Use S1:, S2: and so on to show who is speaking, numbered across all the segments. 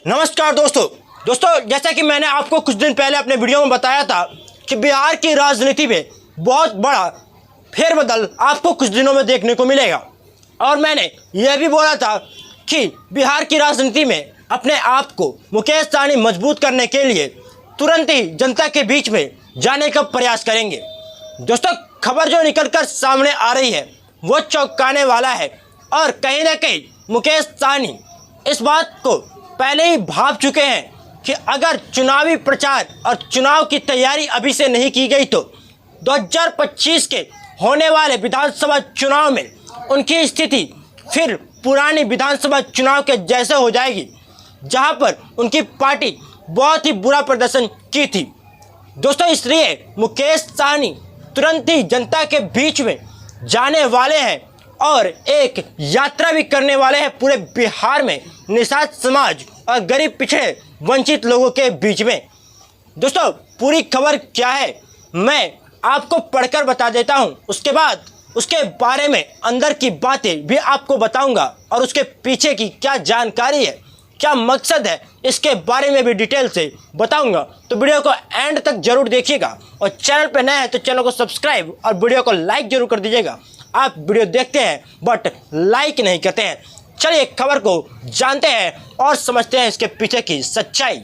S1: नमस्कार दोस्तों जैसा कि मैंने आपको कुछ दिन पहले अपने वीडियो में बताया था कि बिहार की राजनीति में बहुत बड़ा फेरबदल आपको कुछ दिनों में देखने को मिलेगा। और मैंने यह भी बोला था कि बिहार की राजनीति में अपने आप को मुकेश सहनी मजबूत करने के लिए तुरंत ही जनता के बीच में जाने का प्रयास करेंगे। दोस्तों, खबर जो निकलकर सामने आ रही है वो चौंकाने वाला है और कहीं ना कहीं मुकेश सहनी इस बात को पहले ही भाप चुके हैं कि अगर चुनावी प्रचार और चुनाव की तैयारी अभी से नहीं की गई तो 2025 के होने वाले विधानसभा चुनाव में उनकी स्थिति फिर पुरानी विधानसभा चुनाव के जैसे हो जाएगी, जहां पर उनकी पार्टी बहुत ही बुरा प्रदर्शन की थी। दोस्तों, इसलिए मुकेश सहनी तुरंत ही जनता के बीच में जाने वाले हैं और एक यात्रा भी करने वाले हैं पूरे बिहार में निषाद समाज और गरीब पिछड़े वंचित लोगों के बीच में। दोस्तों, पूरी खबर क्या है मैं आपको पढ़कर बता देता हूं, उसके बाद उसके बारे में अंदर की बातें भी आपको बताऊंगा और उसके पीछे की क्या जानकारी है, क्या मकसद है, इसके बारे में भी डिटेल से बताऊंगा। तो वीडियो को एंड तक जरूर देखिएगा और चैनल पर नए हैं तो चैनल को सब्सक्राइब और वीडियो को लाइक जरूर कर दीजिएगा। आप वीडियो देखते हैं बट लाइक नहीं करते हैं। चलिए खबर को जानते हैं और समझते हैं इसके पीछे की सच्चाई।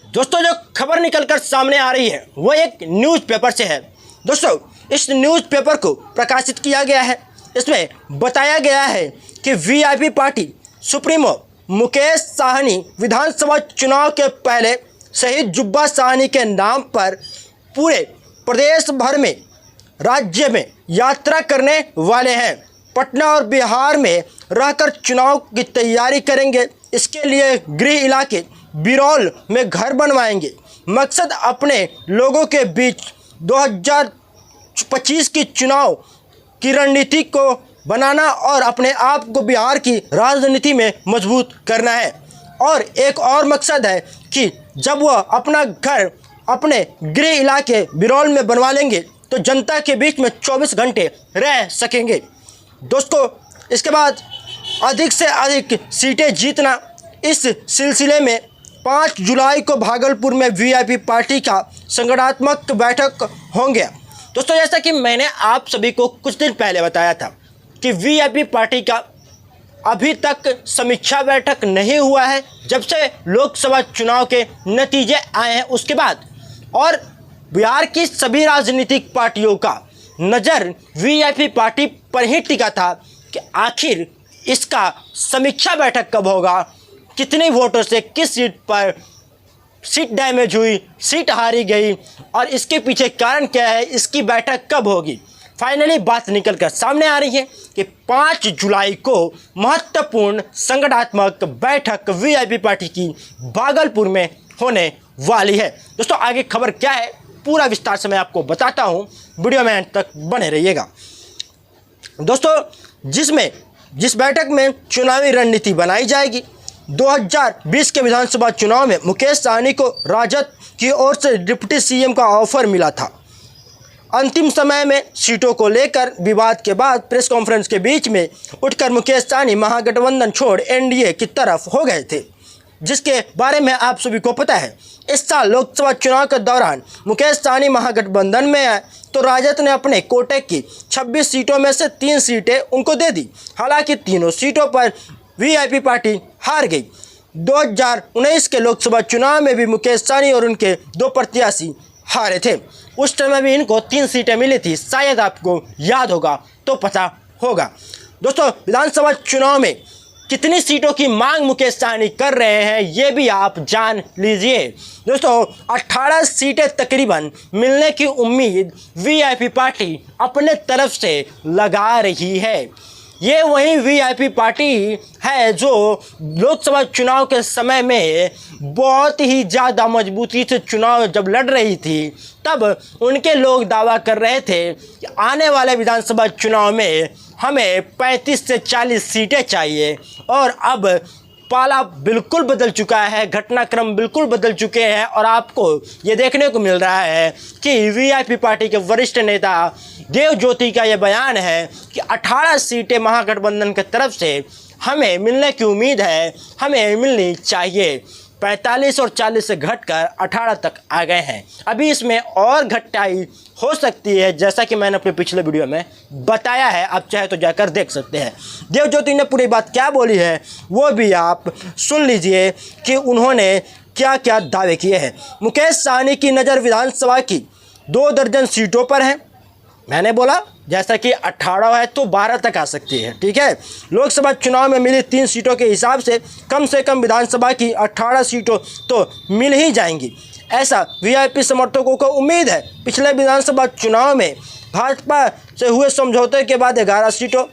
S1: दोस्तों, जो खबर निकलकर सामने आ रही है वो एक न्यूज़पेपर से है। दोस्तों, इस न्यूज़पेपर को प्रकाशित किया गया है। इसमें बताया गया है कि VIP party supremo Mukesh Sahani विधानसभा चुनाव के पहले शहीद जुब्बा सहनी के नाम पर पूरे प्रदेश भर में राज्य में यात्रा करने वाले हैं। पटना और बिहार में रहकर चुनाव की तैयारी करेंगे। इसके लिए गृह इलाके बिरौल में घर बनवाएंगे। मकसद अपने लोगों के बीच 2025 की चुनाव की रणनीति को बनाना और अपने आप को बिहार की राजनीति में मजबूत करना है। और एक और मकसद है कि जब वह अपना घर अपने गृह इलाके बिरौल में बनवा लेंगे तो जनता के बीच में 24 घंटे रह सकेंगे। दोस्तों, इसके बाद अधिक से अधिक सीटें जीतना, इस सिलसिले में 5 जुलाई को भागलपुर में वीआईपी पार्टी का संगठनात्मक बैठक होंगे। दोस्तों, जैसा कि मैंने आप सभी को कुछ दिन पहले बताया था कि वीआईपी पार्टी का अभी तक समीक्षा बैठक नहीं हुआ है जब से लोकसभा चुनाव के नतीजे आए हैं उसके बाद। और बिहार की सभी राजनीतिक पार्टियों का नज़र वीआईपी पार्टी पर ही टिका था कि आखिर इसका समीक्षा बैठक कब होगा, कितने वोटों से किस सीट पर सीट डैमेज हुई, सीट हारी गई और इसके पीछे कारण क्या है, इसकी बैठक कब होगी। फाइनली बात निकलकर सामने आ रही है कि 5 जुलाई को महत्वपूर्ण संगठनात्मक बैठक वीआईपी पार्टी की भागलपुर में होने वाली है। दोस्तों, आगे खबर क्या है पूरा विस्तार से मैं आपको बताता हूं, वीडियो में अंत तक बने रहिएगा। दोस्तों, जिस बैठक में चुनावी रणनीति बनाई जाएगी। 2020 के विधानसभा चुनाव में मुकेश सहनी को राजद की ओर से डिप्टी सीएम का ऑफर मिला था। अंतिम समय में सीटों को लेकर विवाद के बाद प्रेस कॉन्फ्रेंस के बीच में उठकर मुकेश सहनी महागठबंधन छोड़ एनडीए की तरफ हो गए थे, जिसके बारे में आप सभी को पता है। इस साल लोकसभा चुनाव के दौरान मुकेश सहनी महागठबंधन में आए तो राजद ने अपने कोटे की 26 सीटों में से 3 सीटें उनको दे दी। हालांकि तीनों सीटों पर वीआईपी पार्टी हार गई। 2019 के लोकसभा चुनाव में भी मुकेश सहनी और उनके 2 प्रत्याशी हारे थे। उस समय भी इनको 3 सीटें मिली थी, शायद आपको याद होगा तो पता होगा। दोस्तों, विधानसभा चुनाव में कितनी सीटों की मांग मुकेश सहनी कर रहे हैं ये भी आप जान लीजिए। दोस्तों, 18 सीटें तकरीबन मिलने की उम्मीद वीआईपी पार्टी अपने तरफ से लगा रही है। ये वही वीआईपी पार्टी है जो लोकसभा चुनाव के समय में बहुत ही ज़्यादा मजबूती से चुनाव जब लड़ रही थी तब उनके लोग दावा कर रहे थे कि आने वाले विधानसभा चुनाव में हमें 35 से 40 सीटें चाहिए। और अब पाला बिल्कुल बदल चुका है, घटनाक्रम बिल्कुल बदल चुके हैं और आपको ये देखने को मिल रहा है कि वीआईपी पार्टी के वरिष्ठ नेता देव ज्योति का ये बयान है कि 18 सीटें महागठबंधन की तरफ से हमें मिलने की उम्मीद है, हमें मिलनी चाहिए। 45 और 40 से घटकर 18 तक आ गए हैं। अभी इसमें और घटाई हो सकती है, जैसा कि मैंने अपने पिछले वीडियो में बताया है, आप चाहे तो जाकर देख सकते हैं। देवज्योति ने पूरी बात क्या बोली है वो भी आप सुन लीजिए कि उन्होंने क्या क्या दावे किए हैं। मुकेश सहनी की नज़र विधानसभा की 2 दर्जन सीटों पर है। मैंने बोला जैसा कि 18 है तो 12 तक आ सकती है, ठीक है। लोकसभा चुनाव में मिली 3 सीटों के हिसाब से कम विधानसभा की 18 सीटों तो मिल ही जाएंगी, ऐसा वीआईपी समर्थकों को उम्मीद है। पिछले विधानसभा चुनाव में भाजपा से हुए समझौते के बाद 11 सीटों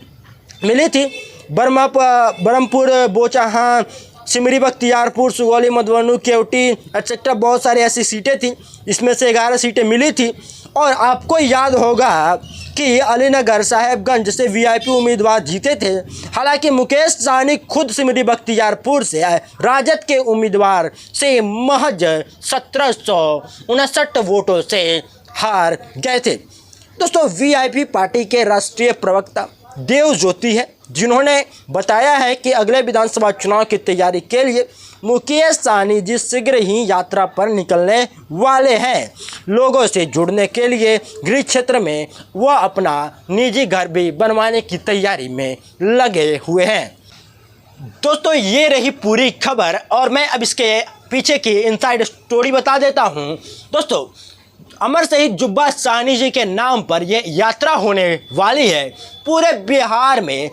S1: मिली थी। बरमपुर, बोचाहां, सिमरी, बख्तियारपुर, सुगौली, मधुबनी, केवटी एक्सेट्रा बहुत सारी ऐसी सीटें थी, इसमें से 11 सीटें मिली थी। और आपको याद होगा कि अलीनगर साहेबगंज से वीआईपी उम्मीदवार जीते थे। हालांकि मुकेश सहनी खुद सिमरी बख्तियारपुर से राजद के उम्मीदवार से महज 1759 वोटों से हार गए थे। दोस्तों, वीआईपी पार्टी के राष्ट्रीय प्रवक्ता देवज्योति है, जिन्होंने बताया है कि अगले विधानसभा चुनाव की तैयारी के लिए मुकेश सहनी जी शीघ्र ही यात्रा पर निकलने वाले हैं। लोगों से जुड़ने के लिए गृह क्षेत्र में वह अपना निजी घर भी बनवाने की तैयारी में लगे हुए हैं। दोस्तों, ये रही पूरी खबर और मैं अब इसके पीछे की इनसाइड स्टोरी बता देता हूँ। दोस्तों, अमर शहीद जुब्बा सहनी जी के नाम पर यह यात्रा होने वाली है। पूरे बिहार में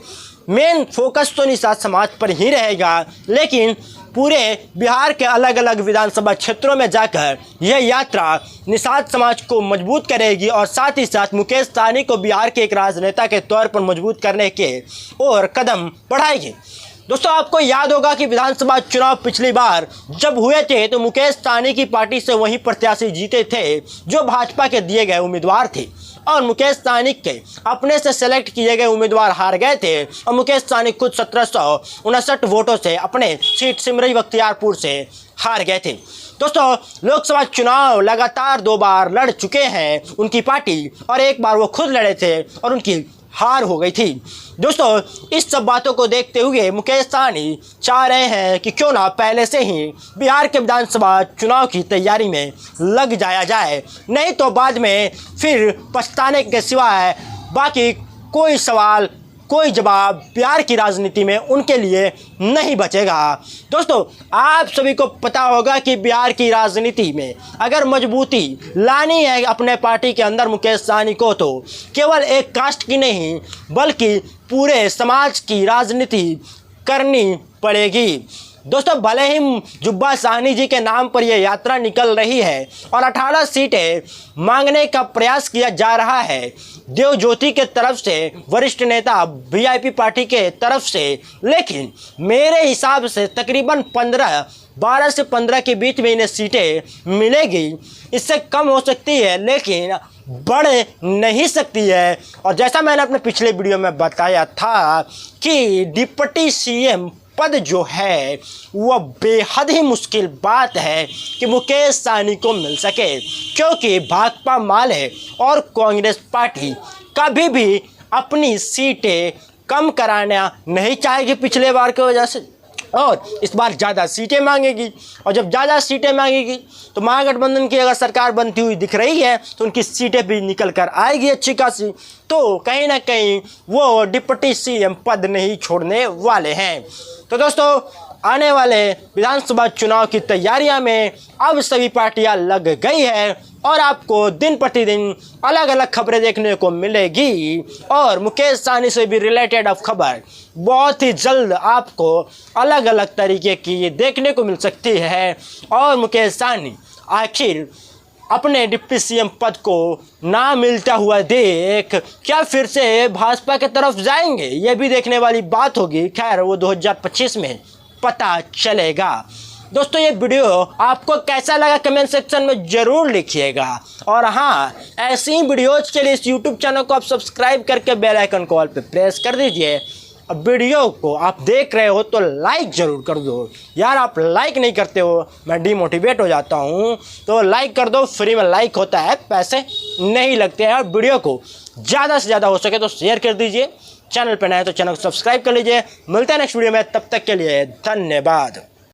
S1: मेन फोकस तो निषाद समाज पर ही रहेगा, लेकिन पूरे बिहार के अलग अलग विधानसभा क्षेत्रों में जाकर यह यात्रा निषाद समाज को मजबूत करेगी और साथ ही साथ मुकेश सहनी को बिहार के एक राजनेता के तौर पर मजबूत करने के और कदम बढ़ाएगी। दोस्तों, आपको याद होगा कि विधानसभा चुनाव पिछली बार जब हुए थे तो मुकेश सहनी की पार्टी से वही प्रत्याशी जीते थे जो भाजपा के दिए गए उम्मीदवार थे, और मुकेश सहनी के अपने से सेलेक्ट किए गए उम्मीदवार हार गए थे और मुकेश सहनी खुद 1759 वोटों से अपने सीट सिमरी बख्तियारपुर से हार गए थे। दोस्तों, लोकसभा चुनाव लगातार 2 बार लड़ चुके हैं उनकी पार्टी, और एक बार वो खुद लड़े थे और उनकी हार हो गई थी। दोस्तों, इस सब बातों को देखते हुए मुकेश सहनी चाह रहे हैं कि क्यों ना पहले से ही बिहार के विधानसभा चुनाव की तैयारी में लग जाया जाए, नहीं तो बाद में फिर पछताने के सिवाय बाकी कोई सवाल, कोई जवाब बिहार की राजनीति में उनके लिए नहीं बचेगा। दोस्तों, आप सभी को पता होगा कि बिहार की राजनीति में अगर मजबूती लानी है अपने पार्टी के अंदर मुकेश सहनी को, तो केवल एक कास्ट की नहीं बल्कि पूरे समाज की राजनीति करनी पड़ेगी। दोस्तों, भले ही जुब्बा सहनी जी के नाम पर यह यात्रा निकल रही है और 18 सीटें मांगने का प्रयास किया जा रहा है देवज्योति के तरफ से, वरिष्ठ नेता वीआईपी पार्टी के तरफ से, लेकिन मेरे हिसाब से तकरीबन 12 से 15 के बीच में इन्हें सीटें मिलेगी। इससे कम हो सकती है लेकिन बढ़ नहीं सकती है। और जैसा मैंने अपने पिछले वीडियो में बताया था कि डिप्टी सीएम पद जो है वह बेहद ही मुश्किल बात है कि मुकेश सहनी को मिल सके, क्योंकि भाकपा माले और कांग्रेस पार्टी कभी भी अपनी सीटें कम कराना नहीं चाहेगी पिछले बार की वजह से, और इस बार ज़्यादा सीटें मांगेगी। और जब ज़्यादा सीटें मांगेगी तो महागठबंधन की अगर सरकार बनती हुई दिख रही है तो उनकी सीटें भी निकल कर आएगी अच्छी खासी, तो कहीं ना कहीं वो डिप्टी सीएम पद नहीं छोड़ने वाले हैं। तो दोस्तों, आने वाले विधानसभा चुनाव की तैयारियां में अब सभी पार्टियां लग गई है और आपको दिन प्रतिदिन अलग अलग खबरें देखने को मिलेगी, और मुकेश सहनी से भी रिलेटेड अब खबर बहुत ही जल्द आपको अलग अलग तरीके की देखने को मिल सकती है। और मुकेश सहनी आखिर अपने डिप्टी सीएम पद को ना मिलता हुआ देख क्या फिर से भाजपा की तरफ जाएंगे, ये भी देखने वाली बात होगी। खैर, वो 2025 में पता चलेगा। दोस्तों, ये वीडियो आपको कैसा लगा कमेंट सेक्शन में ज़रूर लिखिएगा, और हाँ, ऐसी ही वीडियोज़ के लिए इस यूट्यूब चैनल को आप सब्सक्राइब करके बेल आइकन को ऑल पे प्रेस कर दीजिए। अब वीडियो को आप देख रहे हो तो लाइक ज़रूर कर दो यार, आप लाइक नहीं करते हो मैं डिमोटिवेट हो जाता हूँ, तो लाइक कर दो, फ्री में लाइक होता है, पैसे नहीं लगते हैं। और वीडियो को ज़्यादा से ज़्यादा हो सके तो शेयर कर दीजिए। चैनल पर नए तो चैनल को सब्सक्राइब कर लीजिए। मिलते हैं नेक्स्ट वीडियो में, तब तक के लिए धन्यवाद।